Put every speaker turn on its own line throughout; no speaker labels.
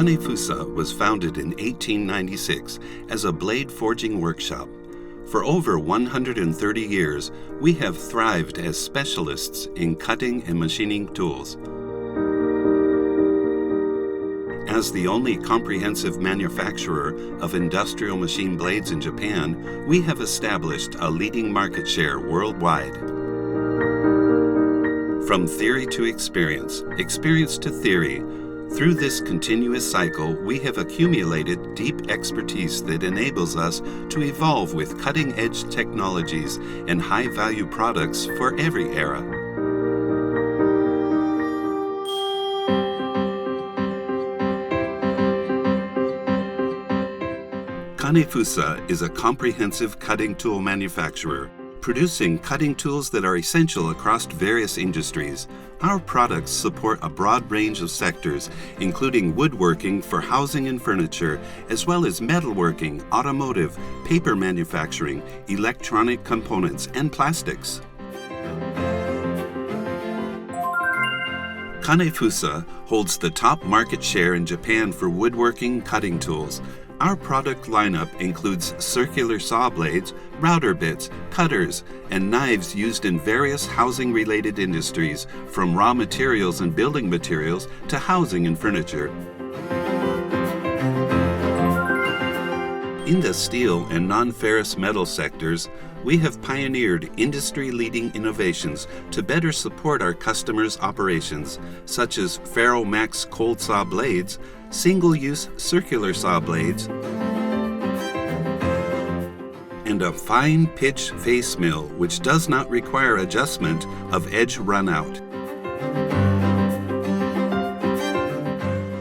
Kanefusa was founded in 1896 as a blade forging workshop. For over 130 years, we have thrived as specialists in cutting and machining tools. As the only comprehensive manufacturer of industrial machine blades in Japan, we have established a leading market share worldwide. From theory to experience, experience to theory, through this continuous cycle, we have accumulated deep expertise that enables us to evolve with cutting-edge technologies and high-value products for every era. Kanefusa is a comprehensive cutting tool manufacturer, producing cutting tools that are essential across various industries. Our products support a broad range of sectors, including woodworking for housing and furniture, as well as metalworking, automotive, paper manufacturing, electronic components, and plastics. Kanefusa holds the top market share in Japan for woodworking cutting tools. Our product lineup includes circular saw blades, router bits, cutters, and knives used in various housing-related industries, from raw materials and building materials to housing and furniture. In the steel and non-ferrous metal sectors, we have pioneered industry-leading innovations to better support our customers' operations, such as Ferromax cold saw blades, single-use circular saw blades, and a fine pitch face mill which does not require adjustment of edge runout.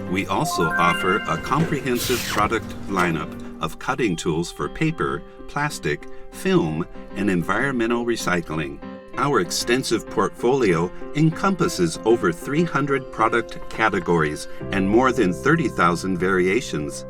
We also offer a comprehensive product lineup of cutting tools for paper, plastic, film, and environmental recycling. Our extensive portfolio encompasses over 300 product categories and more than 30,000 variations.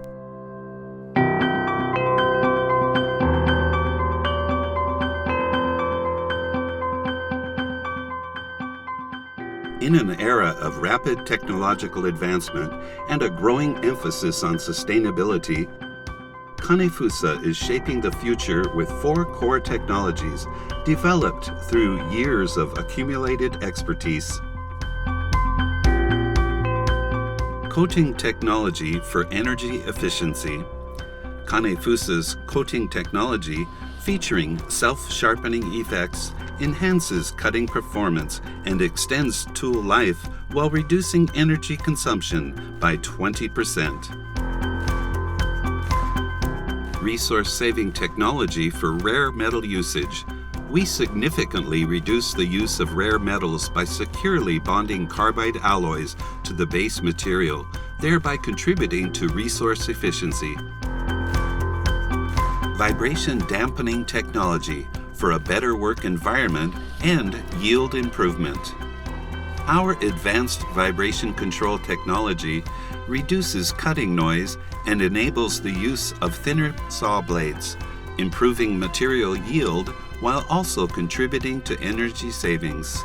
In an era of rapid technological advancement and a growing emphasis on sustainability, Kanefusa is shaping the future with 4 core technologies developed through years of accumulated expertise. Coating technology for energy efficiency. Kanefusa's coating technology, featuring self-sharpening effects, enhances cutting performance and extends tool life while reducing energy consumption by 20%. Resource-saving technology for rare metal usage. We significantly reduce the use of rare metals by securely bonding carbide alloys to the base material, thereby contributing to resource efficiency. Vibration dampening technology for a better work environment and yield improvement. Our advanced vibration control technology reduces cutting noise and enables the use of thinner saw blades, improving material yield while also contributing to energy savings.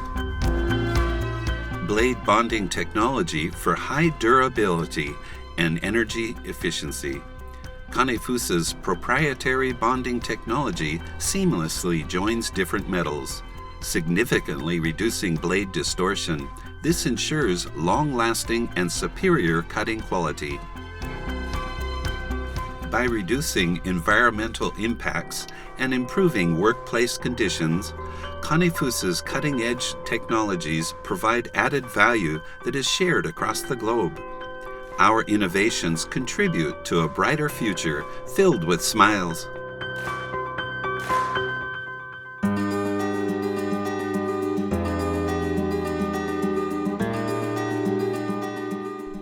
Blade bonding technology for high durability and energy efficiency. Kanefusa's proprietary bonding technology seamlessly joins different metals, significantly reducing blade distortion. This ensures long-lasting and superior cutting quality. By reducing environmental impacts and improving workplace conditions, Kanefusa's cutting-edge technologies provide added value that is shared across the globe. Our innovations contribute to a brighter future filled with smiles.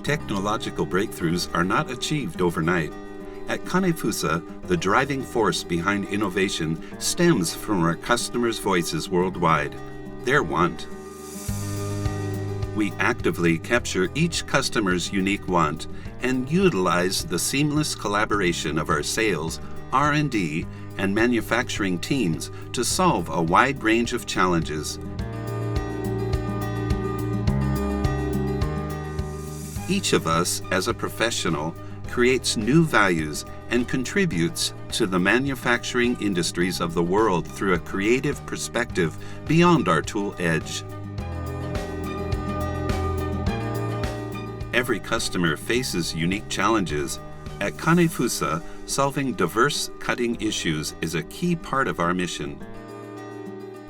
Technological breakthroughs are not achieved overnight. At Kanefusa, the driving force behind innovation stems from our customers' voices worldwide, their want. We actively capture each customer's unique want and utilize the seamless collaboration of our sales, R&D, and manufacturing teams to solve a wide range of challenges. Each of us, as a professional, creates new values and contributes to the manufacturing industries of the world through a creative perspective beyond our tool edge. Every customer faces unique challenges. At Kanefusa, solving diverse cutting issues is a key part of our mission.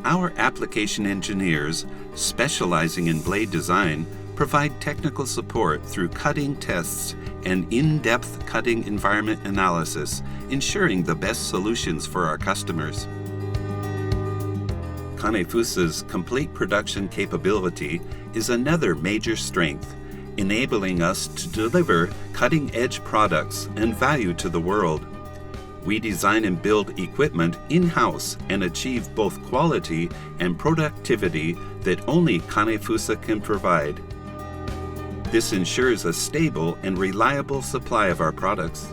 Our application engineers, specializing in blade design, provide technical support through cutting tests and in-depth cutting environment analysis, ensuring the best solutions for our customers. Kanefusa's complete production capability is another major strength, enabling us to deliver cutting-edge products and value to the world. We design and build equipment in-house and achieve both quality and productivity that only Kanefusa can provide. This ensures a stable and reliable supply of our products.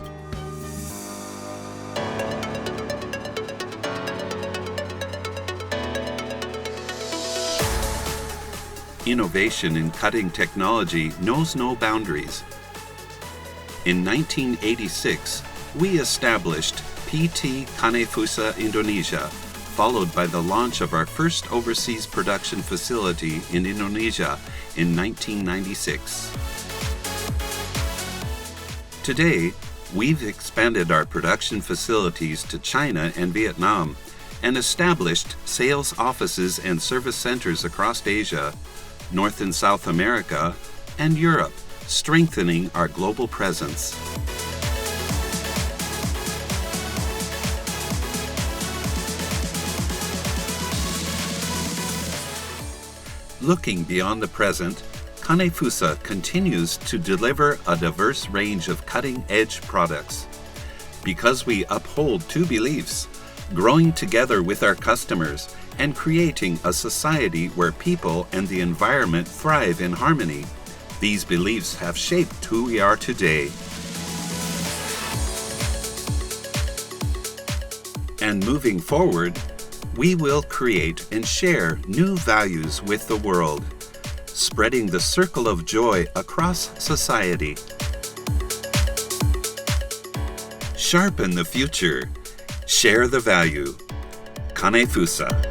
Innovation in cutting technology knows no boundaries. In 1986, we established PT Kanefusa Indonesia, followed by the launch of our first overseas production facility in Indonesia in 1996. Today, we've expanded our production facilities to China and Vietnam and established sales offices and service centers across Asia, North and South America, and Europe, strengthening our global presence. Looking beyond the present, Kanefusa continues to deliver a diverse range of cutting-edge products. Because we uphold two beliefs, growing together with our customers and creating a society where people and the environment thrive in harmony, these beliefs have shaped who we are today. And moving forward, we will create and share new values with the world, spreading the circle of joy across society. Sharpen the future. Share the value. Kanefusa.